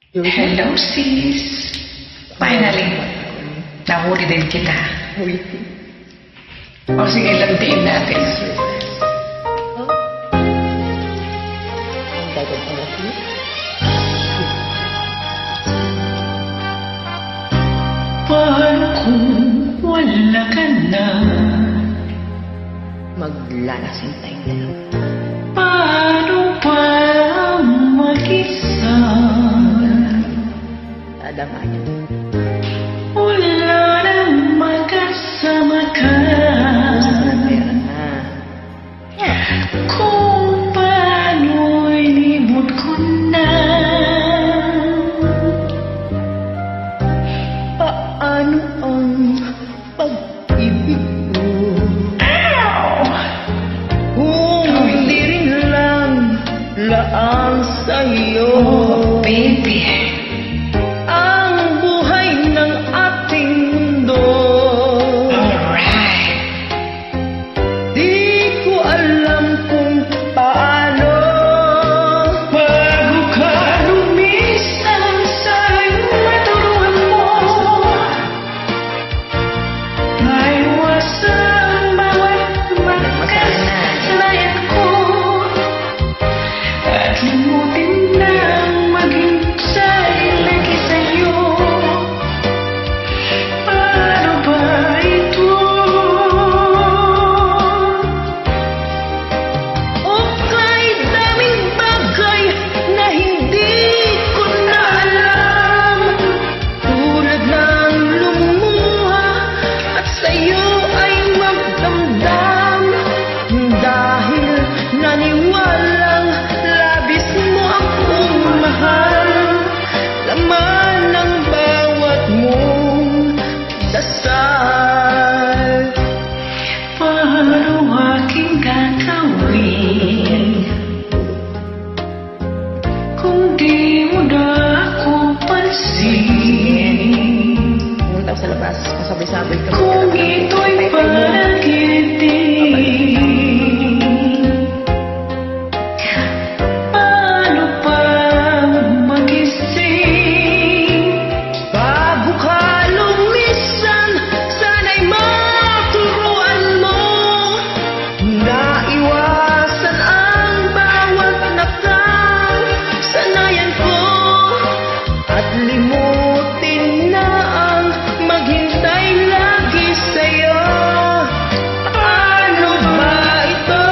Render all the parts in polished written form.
Hello, sis. Finally, nahuli din kita. O sige, lantiin natin. Paano kung wala ka na? Maglalasing tayo na lang. Paano pa mag-isa? Adamayan. Wala nang magkasama ka. Pera na. Kung paano'y limot ko na. Paano ang pag-ibig ko? Kung hindi rin lang laan sa'yo. Oh, baby. Ang buhay ng ating mundo. Alright. Di ko alam kung paano. Bago ka lumisan sa'yo maturuan mo. Maiwasan bawat makasanayan ko. At limutin na ang maghintay lagi sa'yo. Paano ba ito? O kay daming bagay na hindi ko na alam. Tulad ng lumuha at sa'yo ay magdamdam. Dahil naniwalang labis mo akong mahal. Laman ng bawat mong dasal. Paano aking gagawin kung di mo na ako pansin? Pumunta sa labas, masabay-sabay kami. Kung ito'y panaginip, paano pa magising? Bago ka lumisan, sana'y maturuan mo. Naiwasan ang bawat nakasanayan ko. At limutin na ang maghintay lagi sa'yo. Ano ba ito?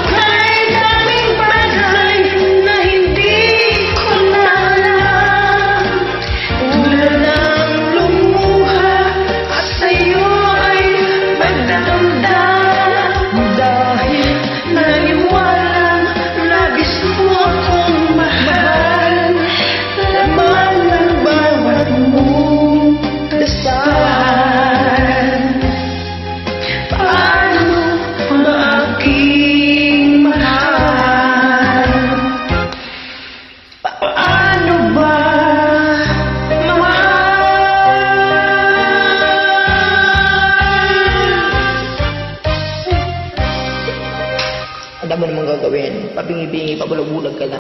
Kay daming bagay na hindi ko na alam. Tulad ng lumuha at sa'yo ay magdadamdam. Dahil naniwalang labis mo akong mahal. Laman ng bawat mong dasal. Paano ba aking mahal? Paano ba mahal? Ano mo namang gagawin? Pabingi-bingi, pabulag-bulag ka lang.